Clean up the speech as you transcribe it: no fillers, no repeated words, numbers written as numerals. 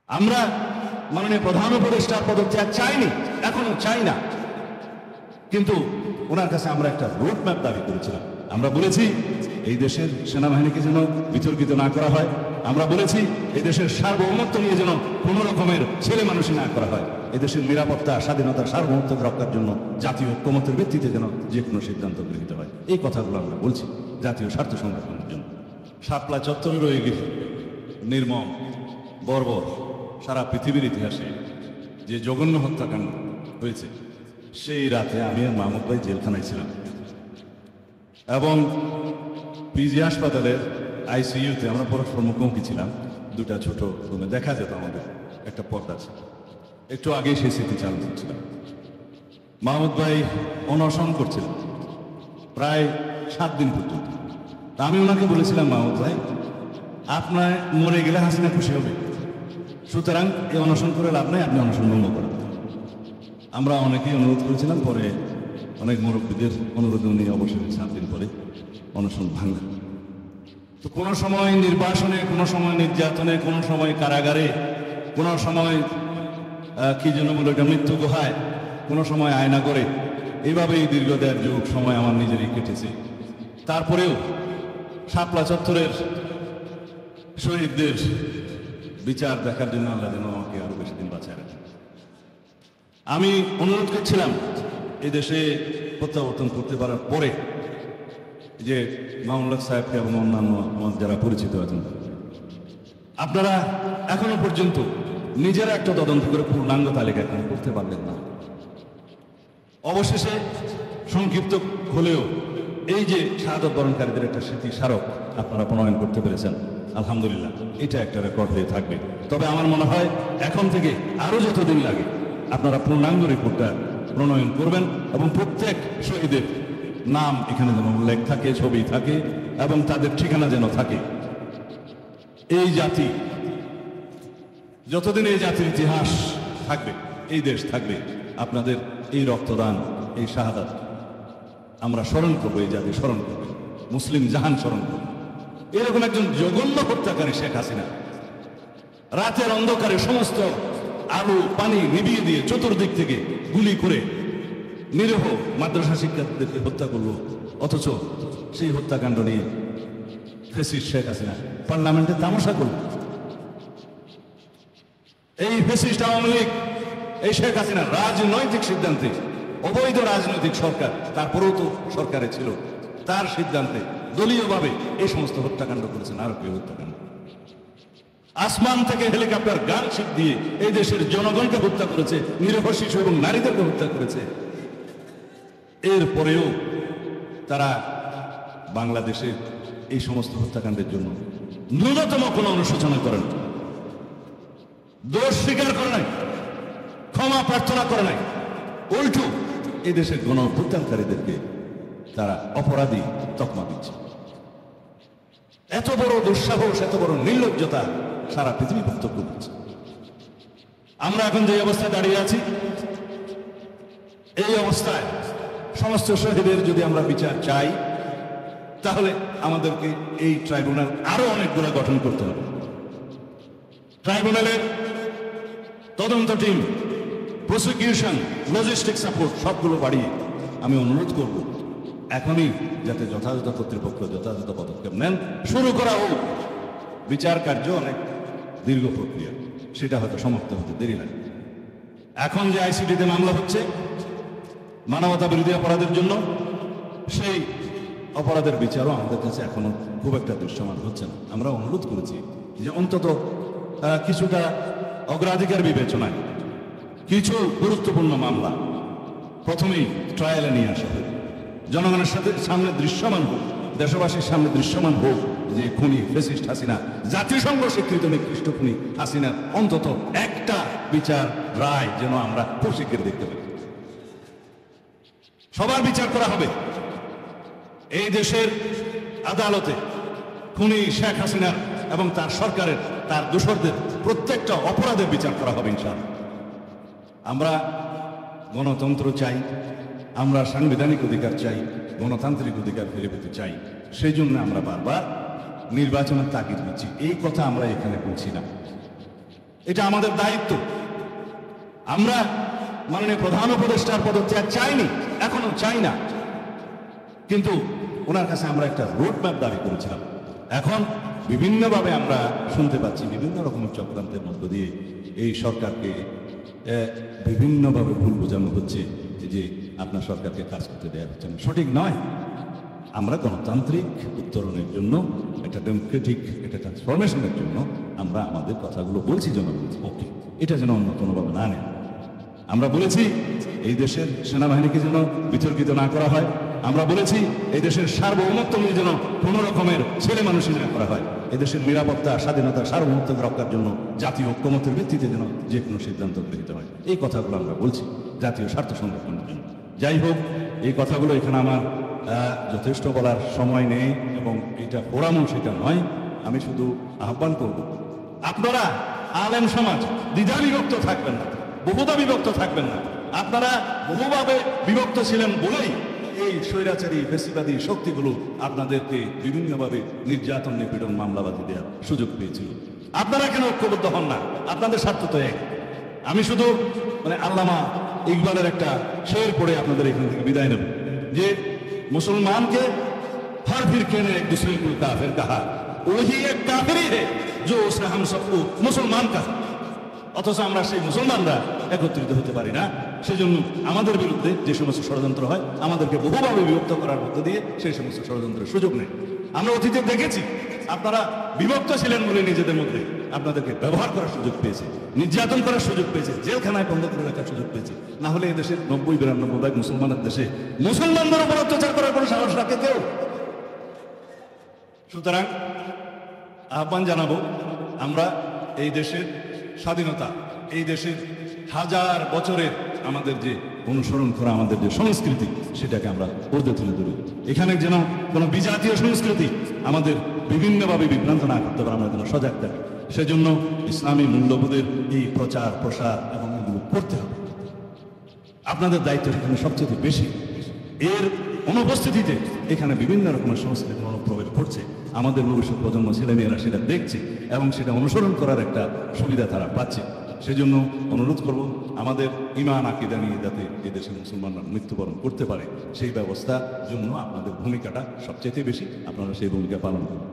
আমরা মাননীয় প্রধান উপদেষ্টার পদত্যাগ চাইনি, এখনো চাই না, কিন্তু ওনার কাছে আমরা একটা রোড ম্যাপ দাবি করেছিলাম। আমরা বলেছি এই দেশের সেনাবাহিনীকে যেন বিতর্কিত না করা হয়, আমরা বলেছি এই দেশের সার্বভৌমত্ব নিয়ে যেন কোনো রকমের ছেলে মানুষই না করা হয়, এই দেশের নিরাপত্তা, স্বাধীনতা, সার্বভৌমত্ব রক্ষার জন্য জাতীয় ঐক্যমত্যের ভিত্তিতে যেন যে কোনো সিদ্ধান্ত গৃহীত হয়। এই কথাগুলো আমরা বলছি জাতীয় স্বার্থ সংরক্ষণের জন্য। শাপলা চত্বরে রয়ে গেছে নির্মম, বর্বর, সারা পৃথিবীর ইতিহাসে যে জঘন্য হত্যাকাণ্ড হয়েছে, সেই রাতে আমি আর মাহমুদ ভাই জেলখানায় ছিলাম এবং পিজি হাসপাতালের আইসিইউতে আমরা পরস্পর মুখোমুখি ছিলাম। দুটা ছোট রুমে দেখা যেত, আমাদের একটা পর্দা ছিল। একটু আগেই সেই স্মৃতি চালু করছিলাম। মাহমুদ ভাই অনশন করছিলেন প্রায় 7 দিন পর্যন্ত। তা আমি ওনাকে বলেছিলাম, মাহমুদ ভাই আপনার মরে গেলে হাসিনা খুশি হবে, সুতরাং এই অনশন করে লাভ নাই, আপনি অনশন ভঙ্গ করেন। আমরা অনেকেই অনুরোধ করেছিলাম, পরে অনেক মুরব্বীদের অনুরোধে উনি অবশ্যই 7 দিন পরে অনশন ভাঙলেন। তো কোনো সময় নির্বাসনে, কোনো সময় নির্যাতনে, কোনো সময় কারাগারে, কোনো সময় কি যেন বলে এটা মৃত্যু গুহায়, কোনো সময় আয়না করে, এইভাবেই দীর্ঘ 1.5 যুগ সময় আমার নিজেরই কেটেছে। তারপরেও শাপলা চত্বরের শহীদদের বিচার দেখার জন্য আল্লাহ যেন আমাকে আরো বেশি দিন বাঁচায় রাখেন। আমি অনুরোধ করছিলাম এই দেশে প্রত্যাবর্তন করতে পারার পরে যে মামুনুল হক সাহেবকে এবং অন্যান্য আমার যারা পরিচিত আছেন, আপনারা এখনো পর্যন্ত নিজেরা একটা তদন্ত করে পূর্ণাঙ্গ তালিকা এখন করতে পারলেন না। অবশেষে সংক্ষিপ্ত হলেও এই যে শাহাদত বরণকারীদের একটা স্মৃতি স্মারক আপনারা প্রণয়ন করতে পেরেছেন, আলহামদুলিল্লাহ, এটা একটা রেকর্ড হয়ে থাকবে। তবে আমার মনে হয় এখন থেকে আরো যতদিন লাগে আপনারা পূর্ণাঙ্গ রিপোর্টটা প্রণয়ন করবেন এবং প্রত্যেক শহীদের নাম এখানে যেন উল্লেখ থাকে, ছবি থাকে এবং তাদের ঠিকানা যেন থাকে। এই জাতি যতদিন এই জাতির ইতিহাস থাকবে, এই দেশ থাকবে, আপনাদের এই রক্তদান, এই শাহাদাত আমরা স্মরণ করবো, এই জাতি স্মরণ করবে, মুসলিম জাহান স্মরণ করবে। এরকম একজন জঘন্য হত্যাকারী শেখ হাসিনা রাতের অন্ধকারে সমস্ত আলো পানি নিভিয়ে দিয়ে চতুর্দিক থেকে গুলি করে নিরীহ মাদ্রাসা শিক্ষার্থীদেরকে হত্যা করলো, অথচ সেই হত্যাকাণ্ড নিয়ে ফ্যাসিস্ট শেখ হাসিনা পার্লামেন্টে তামাশা করল। এই ফ্যাসিস্ট আওয়ামী লীগ, এই শেখ হাসিনা রাজনৈতিক সিদ্ধান্তে, অবৈধ রাজনৈতিক সরকার, তারপরেও তো সরকারে ছিল, তার সিদ্ধান্তে দলীয়ভাবে এই সমস্ত হত্যাকাণ্ড করেছেন। আর কেউ হত্যাকাণ্ড আসমান থেকে হেলিকপ্টার গান শিপ দিয়ে এই দেশের জনগণকে হত্যা করেছে, নিরীহ শিশু এবং নারীদেরকে হত্যা করেছে। এরপরেও তারা বাংলাদেশে এই সমস্ত হত্যাকাণ্ডের জন্য ন্যূনতম কোনো অনুশোচনা করেন, দোষ স্বীকার করে নাই, ক্ষমা প্রার্থনা করে নাই, উল্টো এই দেশের গণ অভ্যুত্থানকারীদেরকে তারা অপরাধী তকমা দিচ্ছে। এত বড় দুঃসাহস, এত বড় নির্লজ্জতা সারা পৃথিবী বক্তব্য করছে। আমরা এখন যে অবস্থায় দাঁড়িয়ে আছি, এই অবস্থায় সমস্ত শহীদের যদি আমরা বিচার চাই, তাহলে আমাদেরকে এই ট্রাইব্যুনাল আরো অনেকগুলো গঠন করতে হবে। ট্রাইব্যুনালের তদন্ত টিম, প্রসিকিউশন, লজিস্টিক সাপোর্ট সবগুলো বাড়িয়ে আমি অনুরোধ করব এখনই যাতে যথাযথ কর্তৃপক্ষ যথাযথ পদক্ষেপ নেন, শুরু করা হোক। বিচার কার্য অনেক দীর্ঘ প্রক্রিয়া, সেটা হয়তো সমাপ্ত হতে দেরি লাগে। এখন যে আইসিটিতে মামলা হচ্ছে মানবতা বিরোধী অপরাধের জন্য, সেই অপরাধের বিচারও আমাদের কাছে এখনো খুব একটা দৃশ্যমান হচ্ছে না। আমরা অনুরোধ করেছি যে অন্তত কিছুটা অগ্রাধিকার বিবেচনায় কিছু গুরুত্বপূর্ণ মামলা প্রথমেই ট্রায়ালে নিয়ে আসা হোক, জনগণের সামনে দৃশ্যমান হোক, দেশবাসীর সামনে দৃশ্যমান হোক যে খুনি ফ্যাসিস্ট হাসিনা, জাতিসংঘ স্বীকৃত নিকৃষ্ট খুনি হাসিনার অন্তত একটা বিচার রায় যেন আমরা খুব শীঘ্র দেখতে পাই। সবার বিচার করা হবে এই দেশের আদালতে। খুনি শেখ হাসিনা এবং তার সরকারের, তার দোসরদের প্রত্যেকটা অপরাধের বিচার করা হবে ইনশাআল্লাহ। আমরা গণতন্ত্র চাই, আমরা সাংবিধানিক অধিকার চাই, গণতান্ত্রিক অধিকার ফিরে পেতে চাই। সেই জন্য আমরা বারবার নির্বাচনের তাগিদ দিচ্ছি। এই কথা আমরা এখানে বলছি না, এটা আমাদের দায়িত্ব। আমরা মাননীয় প্রধান উপদেষ্টার পদত্যাগ চাইনি, এখনো চাই না, কিন্তু ওনার কাছে আমরা একটা রোড ম্যাপ দাবি করেছিলাম। এখন বিভিন্নভাবে আমরা শুনতে পাচ্ছি বিভিন্ন রকমের চক্রান্তের মধ্য দিয়ে এই সরকারকে বিভিন্নভাবে ভুল বোঝানো হচ্ছে যে আপনার সরকারকে কাজ করতে দেওয়া হচ্ছে না। সঠিক নয়। আমরা গণতান্ত্রিক উত্তরণের জন্য, একটা ডেমোক্রেটিক একটা ট্রান্সফরমেশনের জন্য আমরা আমাদের কথাগুলো বলছি জনগণ, ওকে, এটা যেন অন্য কোনোভাবে না নেয়। আমরা বলেছি এই দেশের সেনাবাহিনীকে যেন বিতর্কিত না করা হয়। আমরা বলেছি এই দেশের সার্বভৌমত্ব নিয়ে যেন কোনো রকমের ছেলে মানুষই না করা হয়। এদেশের নিরাপত্তা, স্বাধীনতা, সার্বভৌমত্ব রক্ষার জন্য জাতীয় ঐক্যমতের ভিত্তিতে যেন যে কোনো সিদ্ধান্ত গৃহীত হয়। এই কথাগুলো আমরা বলছি জাতীয় স্বার্থ সংরক্ষণের জন্য। যাই হোক, এই কথাগুলো এখানে আমার যথেষ্ট বলার সময় নেই এবং এটা ফোরামও সেটা নয়। আমি শুধু আহ্বান করব, আপনারা আলেম সমাজ দ্বিধা বিভক্ত থাকবেন না, বহুদা বিভক্ত থাকবেন না। আপনারা বহুভাবে বিভক্ত ছিলেন বলেই এই স্বৈরাচারী ফেসিবাদী শক্তিগুলো আপনাদেরকে বিভিন্নভাবে নির্যাতন, নিপীড়ন, মামলাবাদী দেওয়ার সুযোগ পেয়েছিল। আপনারা কেন ঐক্যবদ্ধ হন না? আপনাদের স্বার্থ তো এক। আমি শুধু আল্লামা ইকবালের একটা শের পড়ে আপনাদের এখান থেকে বিদায় নেব যে मुसलमान के हर फिरके ने एक दूसरे को काफिर कहा, वही एक काफिर ही है जो उसने हम सबको मुसलमान कहा। অথচ আমরা সেই মুসলমানরা একত্রিত হতে পারি না। সেজন্য আমাদের বিরুদ্ধে যে সমস্ত ষড়যন্ত্র হয়, আমাদেরকে বহুভাবে বিভক্ত করার মধ্য দিয়ে সেই সমস্ত ষড়যন্ত্রের সুযোগ নেই। আমরা অতীতে দেখেছি আপনারা বিভক্ত ছিলেন বলে নিজেদের মধ্যে আপনাদেরকে ব্যবহার করার সুযোগ পেয়েছে, নির্যাতন করার সুযোগ পেয়েছে, জেলখানায় বন্ধ করে রাখার সুযোগ পেয়েছে। না হলে এদেশের 90-92 মুসলমানের দেশে মুসলমানদের উপর অত্যাচার করার কোনো সাহস রাখে কেউ? সুতরাং আহ্বান জানাবো, আমরা এই দেশের স্বাধীনতা, এই দেশের হাজার বছরের আমাদের যে অনুসরণ করা আমাদের যে সংস্কৃতি, সেটাকে আমরা পড়তে তুলে ধরি। এখানে যেন কোনো বিজাতীয় সংস্কৃতি আমাদের বিভিন্নভাবে বিভ্রান্ত না করতে পারে, আমরা যেন সজাগ থাকি। সেজন্য ইসলামী মূল্যবোধের এই প্রচার প্রসার এবং এগুলো করতে হবে। আপনাদের দায়িত্ব এখানে সবচেয়ে বেশি। এর অনুপস্থিতিতে এখানে বিভিন্ন রকমের সংস্কৃতির অনুপ্রবেশ ঘটছে। আমাদের ভবিষ্যৎ প্রজন্ম ছেলেমেয়েরা সেটা দেখছে এবং সেটা অনুসরণ করার একটা সুবিধা তারা পাচ্ছে। সেজন্য অনুরোধ করব, আমাদের ঈমান আকীদা নিয়ে যাতে এদেশের মুসলমানরা মৃত্যুবরণ করতে পারে সেই ব্যবস্থার জন্য আপনাদের ভূমিকাটা সবচেয়ে বেশি। আপনারা সেই ভূমিকা পালন করুন।